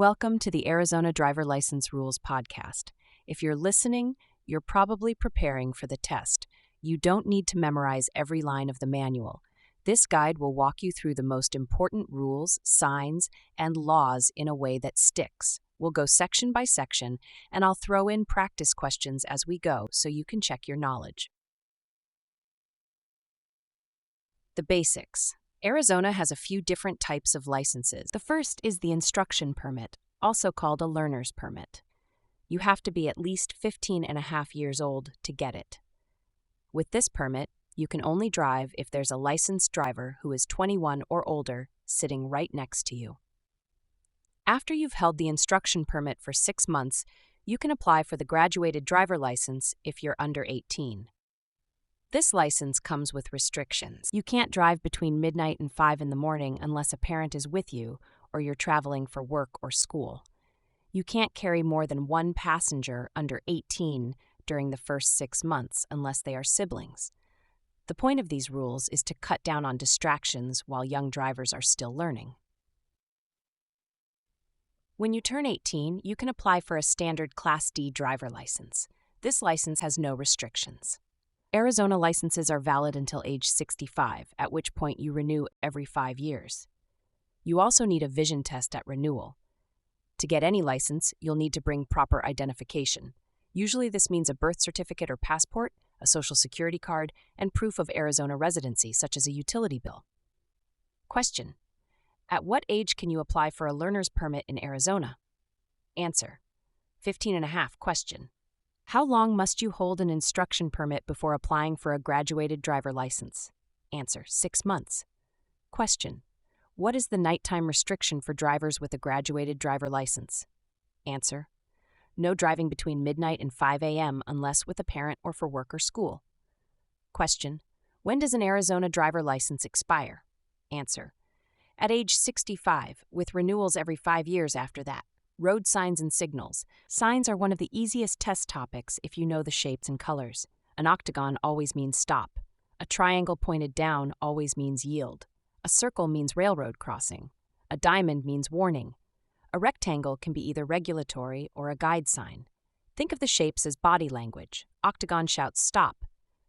Welcome to the Arizona Driver License Rules podcast. If you're listening, you're probably preparing for the test. You don't need to memorize every line of the manual. This guide will walk you through the most important rules, signs, and laws in a way that sticks. We'll go section by section, and I'll throw in practice questions as we go so you can check your knowledge. The basics. Arizona has a few different types of licenses. The first is the instruction permit, also called a learner's permit. You have to be at least 15 and a half years old to get it. With this permit, you can only drive if there's a licensed driver who is 21 or older sitting right next to you. After you've held the instruction permit for 6 months, you can apply for the graduated driver license if you're under 18. This license comes with restrictions. You can't drive between midnight and 5 in the morning unless a parent is with you or you're traveling for work or school. You can't carry more than one passenger under 18 during the first 6 months unless they are siblings. The point of these rules is to cut down on distractions while young drivers are still learning. When you turn 18, you can apply for a standard Class D driver license. This license has no restrictions. Arizona licenses are valid until age 65, at which point you renew every 5 years. You also need a vision test at renewal. To get any license, you'll need to bring proper identification. Usually this means a birth certificate or passport, a social security card, and proof of Arizona residency, such as a utility bill. Question: at what age can you apply for a learner's permit in Arizona? Answer: 15 and a half. Question: how long must you hold an instruction permit before applying for a graduated driver license? Answer: 6 months. Question: what is the nighttime restriction for drivers with a graduated driver license? Answer: no driving between midnight and 5 a.m. unless with a parent or for work or school. Question: when does an Arizona driver license expire? Answer: at age 65, with renewals every 5 years after that. Road signs and signals. Signs are one of the easiest test topics if you know the shapes and colors. An octagon always means stop. A triangle pointed down always means yield. A circle means railroad crossing. A diamond means warning. A rectangle can be either regulatory or a guide sign. Think of the shapes as body language. Octagon shouts stop.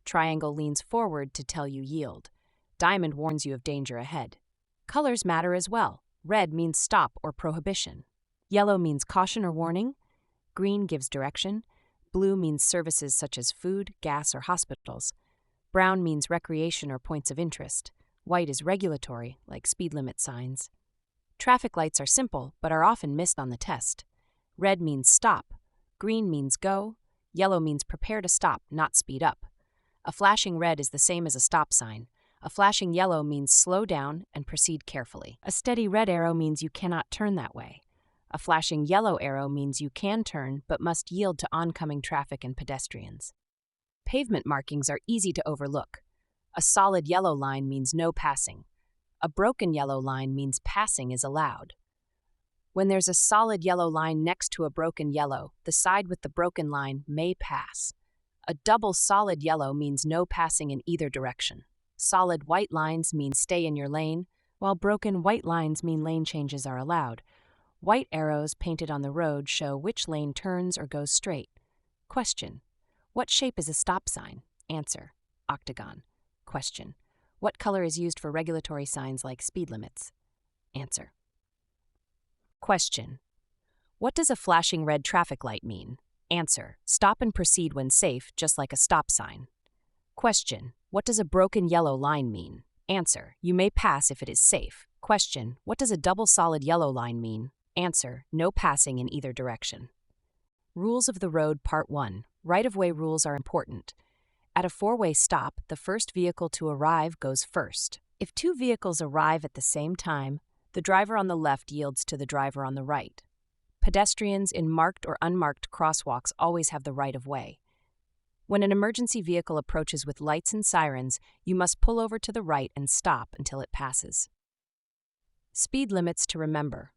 Triangle leans forward to tell you yield. Diamond warns you of danger ahead. Colors matter as well. Red means stop or prohibition. Yellow means caution or warning. Green gives direction. Blue means services such as food, gas, or hospitals. Brown means recreation or points of interest. White is regulatory, like speed limit signs. Traffic lights are simple, but are often missed on the test. Red means stop. Green means go. Yellow means prepare to stop, not speed up. A flashing red is the same as a stop sign. A flashing yellow means slow down and proceed carefully. A steady red arrow means you cannot turn that way. A flashing yellow arrow means you can turn but must yield to oncoming traffic and pedestrians. Pavement markings are easy to overlook. A solid yellow line means no passing. A broken yellow line means passing is allowed. When there's a solid yellow line next to a broken yellow, the side with the broken line may pass. A double solid yellow means no passing in either direction. Solid white lines mean stay in your lane, while broken white lines mean lane changes are allowed. White arrows painted on the road show which lane turns or goes straight. Question: what shape is a stop sign? Answer: octagon. Question: what color is used for regulatory signs like speed limits? Answer. Question: what does a flashing red traffic light mean? Answer: stop and proceed when safe, just like a stop sign. Question: what does a broken yellow line mean? Answer: you may pass if it is safe. Question: what does a double solid yellow line mean? Answer: no passing in either direction. Rules of the Road Part 1. Right-of-way rules are important. At a 4-way stop, the first vehicle to arrive goes first. If 2 vehicles arrive at the same time, the driver on the left yields to the driver on the right. Pedestrians in marked or unmarked crosswalks always have the right-of-way. When an emergency vehicle approaches with lights and sirens, you must pull over to the right and stop until it passes. Speed limits to remember: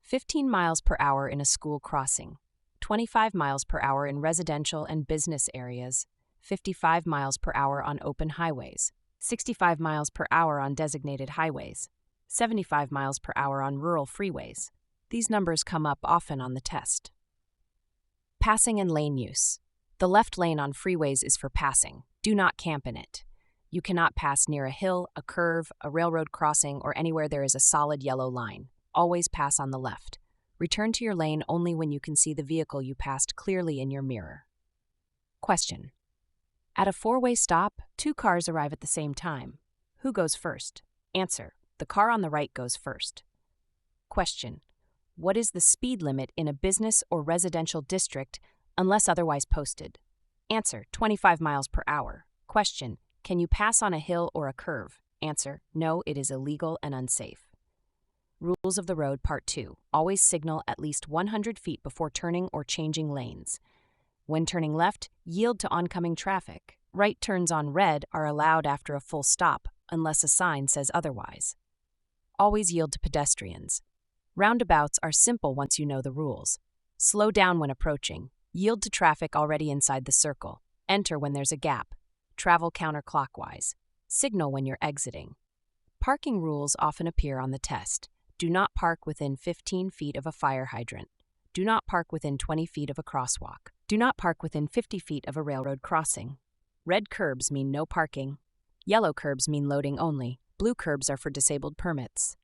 15 miles per hour in a school crossing, 25 miles per hour in residential and business areas, 55 miles per hour on open highways, 65 miles per hour on designated highways, 75 miles per hour on rural freeways. These numbers come up often on the test. Passing and lane use. The left lane on freeways is for passing. Do not camp in it. You cannot pass near a hill, a curve, a railroad crossing, or anywhere there is a solid yellow line. Always pass on the left. Return to your lane only when you can see the vehicle you passed clearly in your mirror. Question. At a four-way stop, two cars arrive at the same time. Who goes first? Answer. The car on the right goes first. Question. What is the speed limit in a business or residential district unless otherwise posted? Answer. 25 miles per hour. Question. Can you pass on a hill or a curve? Answer. No, it is illegal and unsafe. Rules of the road, Part 2. Always signal at least 100 feet before turning or changing lanes. When turning left, yield to oncoming traffic. Right turns on red are allowed after a full stop, unless a sign says otherwise. Always yield to pedestrians. Roundabouts are simple once you know the rules. Slow down when approaching. Yield to traffic already inside the circle. Enter when there's a gap. Travel counterclockwise. Signal when you're exiting. Parking rules often appear on the test. Do not park within 15 feet of a fire hydrant. Do not park within 20 feet of a crosswalk. Do not park within 50 feet of a railroad crossing. Red curbs mean no parking. Yellow curbs mean loading only. Blue curbs are for disabled permits.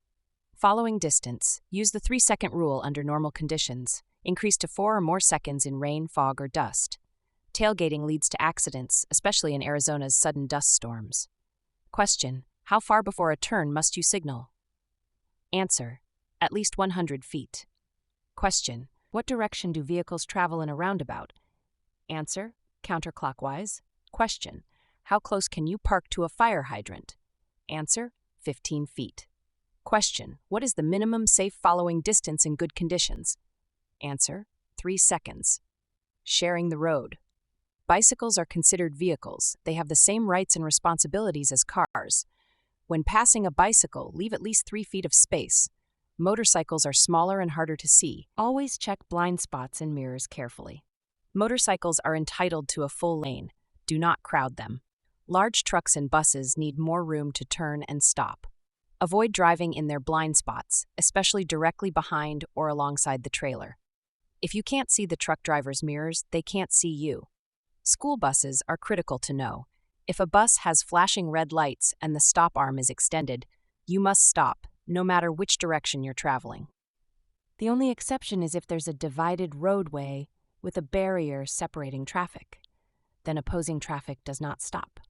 Following distance. Use the 3-second rule under normal conditions. Increase to 4 or more seconds in rain, fog, or dust. Tailgating leads to accidents, especially in Arizona's sudden dust storms. Question. How far before a turn must you signal? Answer. At least 100 feet. Question. What direction do vehicles travel in a roundabout? Answer. Counterclockwise. Question. How close can you park to a fire hydrant? Answer. 15 feet. Question. What is the minimum safe following distance in good conditions? Answer. 3 seconds. Sharing the road. Bicycles are considered vehicles. They have the same rights and responsibilities as cars. When passing a bicycle, leave at least 3 feet of space. Motorcycles are smaller and harder to see. Always check blind spots and mirrors carefully. Motorcycles are entitled to a full lane. Do not crowd them. Large trucks and buses need more room to turn and stop. Avoid driving in their blind spots, especially directly behind or alongside the trailer. If you can't see the truck driver's mirrors, they can't see you. School buses are critical to know. If a bus has flashing red lights and the stop arm is extended, you must stop, no matter which direction you're traveling. The only exception is if there's a divided roadway with a barrier separating traffic. Then opposing traffic does not stop.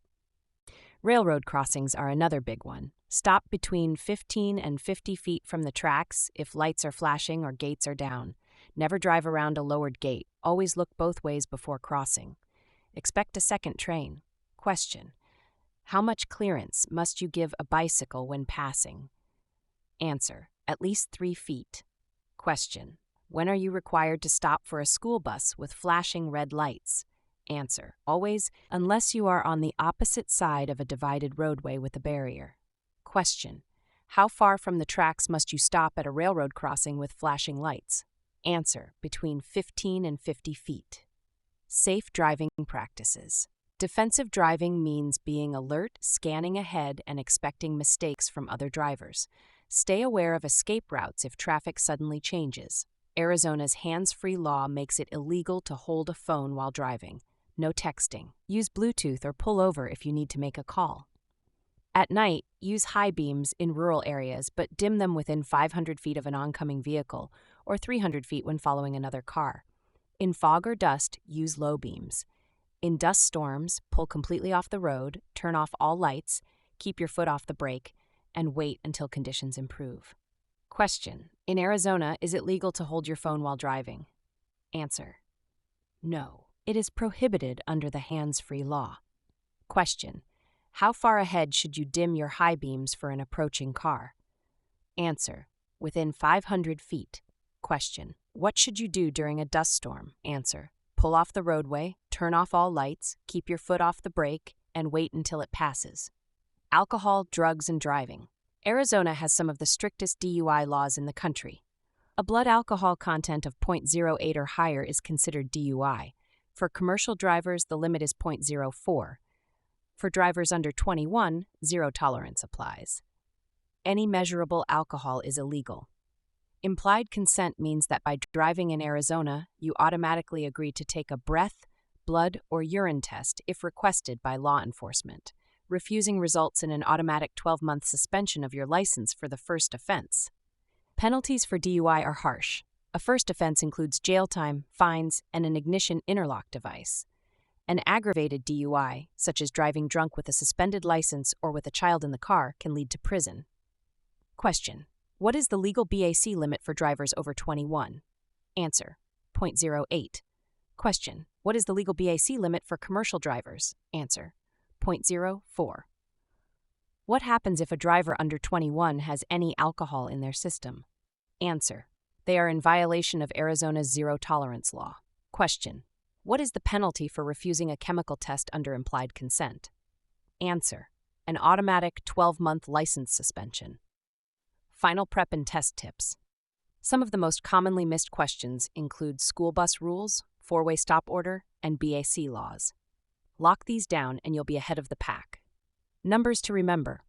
Railroad crossings are another big one. Stop between 15 and 50 feet from the tracks if lights are flashing or gates are down. Never drive around a lowered gate. Always look both ways before crossing. Expect a second train. Question. How much clearance must you give a bicycle when passing? Answer. At least 3 feet. Question. When are you required to stop for a school bus with flashing red lights? Answer. Always, unless you are on the opposite side of a divided roadway with a barrier. Question. How far from the tracks must you stop at a railroad crossing with flashing lights? Answer. Between 15 and 50 feet. Safe driving practices. Defensive driving means being alert, scanning ahead, and expecting mistakes from other drivers. Stay aware of escape routes if traffic suddenly changes. Arizona's hands-free law makes it illegal to hold a phone while driving. No texting. Use Bluetooth or pull over if you need to make a call. At night, use high beams in rural areas, but dim them within 500 feet of an oncoming vehicle or 300 feet when following another car. In fog or dust, use low beams. In dust storms, pull completely off the road, turn off all lights, keep your foot off the brake, and wait until conditions improve. Question. In Arizona, is it legal to hold your phone while driving? Answer. No. It is prohibited under the hands-free law. Question. How far ahead should you dim your high beams for an approaching car? Answer. Within 500 feet. Question. What should you do during a dust storm? Answer. Pull off the roadway, turn off all lights, keep your foot off the brake, and wait until it passes. Alcohol, drugs, and driving. Arizona has some of the strictest DUI laws in the country. A blood alcohol content of 0.08 or higher is considered DUI. For commercial drivers, the limit is 0.04. For drivers under 21, zero tolerance applies. Any measurable alcohol is illegal. Implied consent means that by driving in Arizona, you automatically agree to take a breath, blood, or urine test if requested by law enforcement. Refusing results in an automatic 12-month suspension of your license for the first offense. Penalties for DUI are harsh. A first offense includes jail time, fines, and an ignition interlock device. An aggravated DUI, such as driving drunk with a suspended license or with a child in the car, can lead to prison. Question: what is the legal BAC limit for drivers over 21? Answer: 0.08. Question: what is the legal BAC limit for commercial drivers? Answer: 0.04. What happens if a driver under 21 has any alcohol in their system? Answer: they are in violation of Arizona's zero-tolerance law. Question: what is the penalty for refusing a chemical test under implied consent? Answer: an automatic 12-month license suspension. Final prep and test tips. Some of the most commonly missed questions include school bus rules, four-way stop order, and BAC laws. Lock these down and you'll be ahead of the pack. Numbers to remember: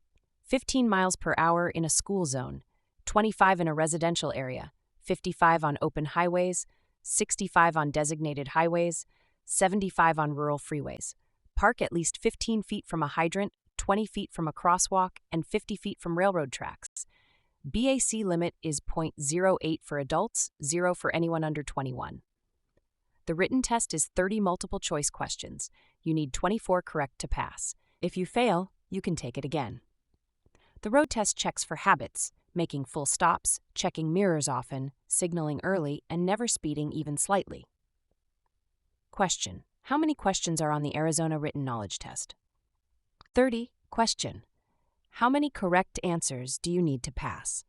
15 miles per hour in a school zone, 25 in a residential area, 55 on open highways, 65 on designated highways, 75 on rural freeways. Park at least 15 feet from a hydrant, 20 feet from a crosswalk, and 50 feet from railroad tracks. BAC limit is 0.08 for adults, 0 for anyone under 21. The written test is 30 multiple-choice questions. You need 24 correct to pass. If you fail, you can take it again. The road test checks for habits: making full stops, checking mirrors often, signaling early, and never speeding even slightly. Question: how many questions are on the Arizona written knowledge test? 30. Question: how many correct answers do you need to pass?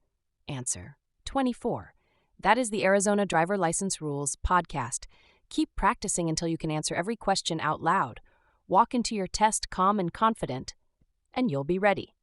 Answer: 24. That is the Arizona Driver License Rules podcast. Keep practicing until you can answer every question out loud. Walk into your test calm and confident, and you'll be ready.